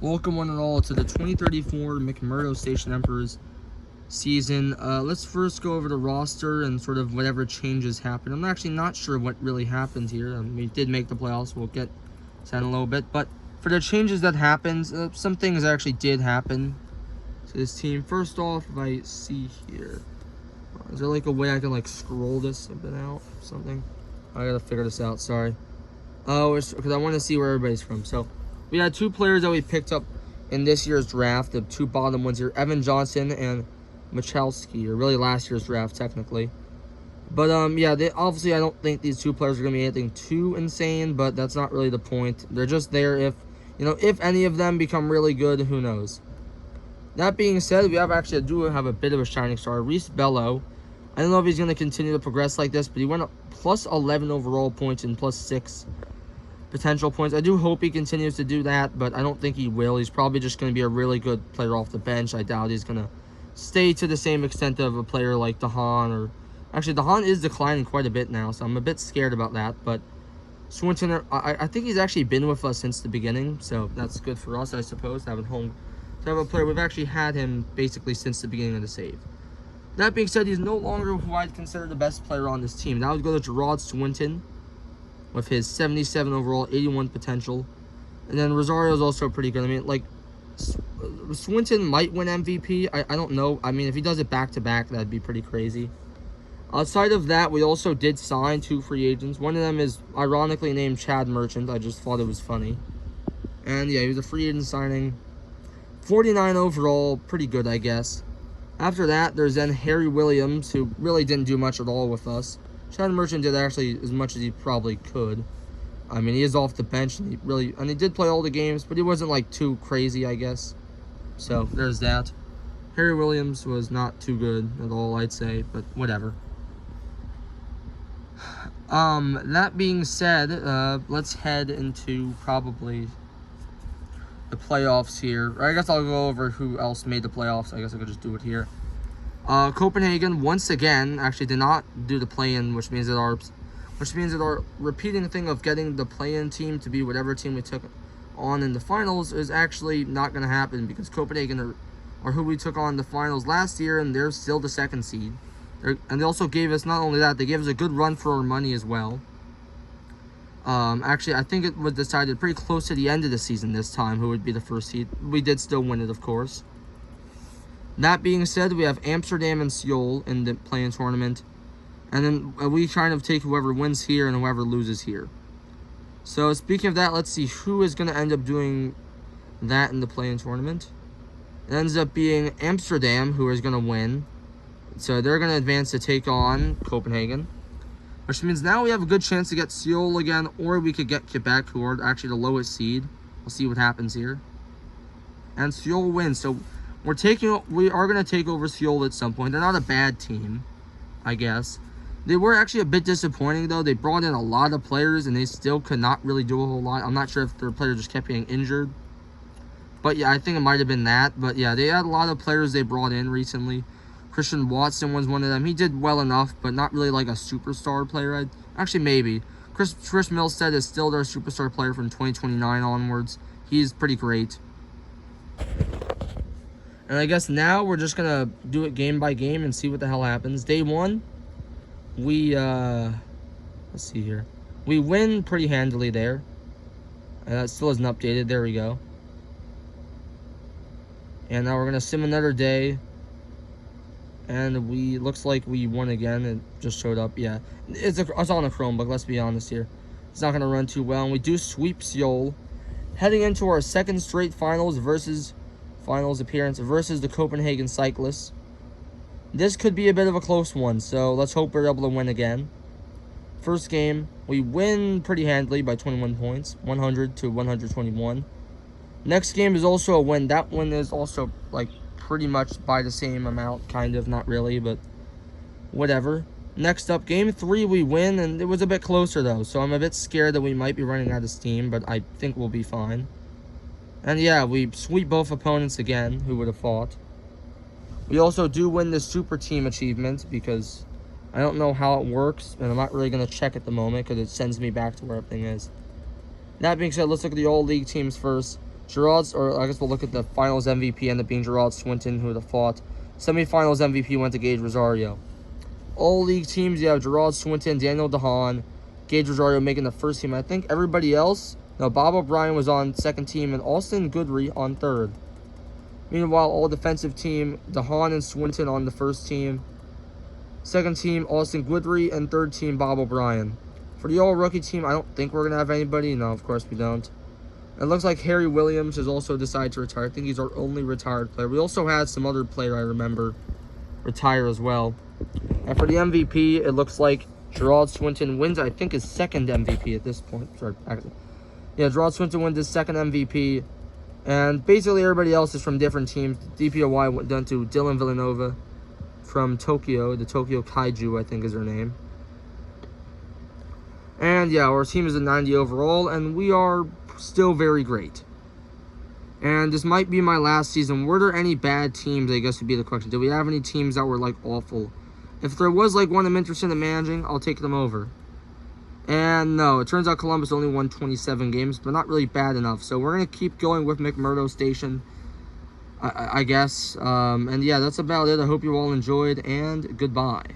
Welcome one and all to the 2034 McMurdo Station Emperors season. Let's first go over the roster and sort of whatever changes happened. I'm actually not sure what really happened here. We did make the playoffs. We'll get to that in a little bit. But for the changes that happened, some things actually did happen to this team. First off, if I see here, is there like a way I can like scroll this a bit out or something? I gotta figure this out, sorry. Oh, because I want to see where everybody's from. So we had two players that we picked up in this year's draft, the two bottom ones here, Evan Johnson and Michalski, or really last year's draft technically. But yeah, obviously I don't think these two players are gonna be anything too insane, but that's not really the point. They're just there if if any of them become really good, who knows. That being said, we do have a bit of a shining star, Reese Bello. I don't know if he's gonna continue to progress like this, but he went up plus 11 overall points and plus 6 potential points. I do hope he continues to do that, but I don't think he will. He's probably just going to be a really good player off the bench. I doubt he's going to stay to the same extent of a player like DeHaan. Or actually, DeHaan is declining quite a bit now, so I'm a bit scared about that. But Swinton, I think he's actually been with us since the beginning, so that's good for us, I suppose, to have a player. We've actually had him basically since the beginning of the save. That being said, he's no longer who I'd consider the best player on this team. That would go to Gerard Swinton, with his 77 overall, 81 potential. And then Rosario's also pretty good. I mean, like, Swinton might win MVP. I don't know. I mean, if he does it back-to-back, that'd be pretty crazy. Outside of that, we also did sign two free agents. One of them is ironically named Chad Merchant. I just thought it was funny. And yeah, he was a free agent signing. 49 overall, pretty good, I guess. After that, there's then Harry Williams, who really didn't do much at all with us. Chad Merchant did actually as much as he probably could. I mean, he is off the bench, and he did play all the games, but he wasn't like too crazy, I guess. So there's that. Harry Williams was not too good at all, I'd say, but whatever. That being said, let's head into probably the playoffs here. Or I guess I'll go over who else made the playoffs. I guess I could just do it here. Copenhagen once again actually did not do the play-in, which means that our repeating thing of getting the play-in team to be whatever team we took on in the finals is actually not going to happen, because Copenhagen are who we took on in the finals last year, and they're still the second seed. And they also gave us, not only that, they gave us a good run for our money as well. Actually, I think it was decided pretty close to the end of the season this time who would be the first seed. We did still win it, of course. That being said, we have Amsterdam and Seoul in the play-in tournament. And then we kind of take whoever wins here and whoever loses here. So speaking of that, let's see who is going to end up doing that in the play-in tournament. It ends up being Amsterdam, who is going to win. So they're going to advance to take on Copenhagen. Which means now we have a good chance to get Seoul again, or we could get Quebec, who are actually the lowest seed. We'll see what happens here. And Seoul wins, so we are going to take over Seoul at some point. They're not a bad team, I guess. They were actually a bit disappointing, though. They brought in a lot of players, and they still could not really do a whole lot. I'm not sure if their players just kept getting injured. But yeah, I think it might have been that. But yeah, they had a lot of players they brought in recently. Christian Watson was one of them. He did well enough, but not really like a superstar player. Actually, maybe. Chris Milstead is still their superstar player from 2029 onwards. He's pretty great. And I guess now we're just going to do it game by game and see what the hell happens. Day one, we, let's see here. We win pretty handily there. That still isn't updated. There we go. And now we're going to sim another day. And looks like we won again. It just showed up. Yeah, it's on a Chromebook, let's be honest here. It's not going to run too well. And we do sweep Seoul. Heading into our second straight finals appearance versus the Copenhagen Cyclists. This could be a bit of a close one, so let's hope we're able to win again. First game, we win pretty handily by 21 points, 100 to 121. Next game is also a win. That one is also like pretty much by the same amount, kind of, not really, but whatever. Next up, game 3, we win, and it was a bit closer though, so I'm a bit scared that we might be running out of steam, but I think we'll be fine. And yeah, we sweep both opponents again. Who would have thought? We also do win the Super Team achievement, because I don't know how it works, and I'm not really going to check at the moment because it sends me back to where everything is. That being said, let's look at the All-League teams first. Or I guess we'll look at the finals MVP, ended up being Gerard Swinton, who would have fought. Semifinals MVP went to Gage Rosario. All league teams, you have Gerard Swinton, Daniel DeHaan, Gage Rosario making the first team. I think everybody else, no, Bob O'Brien was on second team, and Austin Goodry on third. Meanwhile, all defensive team, DeHaan and Swinton on the first team. Second team, Austin Goodry, and third team, Bob O'Brien. For the all-rookie team, I don't think we're going to have anybody. No, of course we don't. It looks like Harry Williams has also decided to retire. I think he's our only retired player. We also had some other player I remember retire as well. And for the MVP, it looks like Gerard Swinton wins, I think, his second MVP at this point. Sorry, yeah, Gerard Swinton wins his second MVP. And basically everybody else is from different teams. DPOY went down to Dylan Villanova from Tokyo. The Tokyo Kaiju, I think, is her name. And yeah, our team is a 90 overall, and we are still very great. And this might be my last season. Were there any bad teams, I guess would be the question. Did we have any teams that were, like, awful? If there was, like, one I'm interested in managing, I'll take them over. And no, it turns out Columbus only won 27 games, but not really bad enough. So we're going to keep going with McMurdo Station, I guess. And yeah, that's about it. I hope you all enjoyed, and goodbye.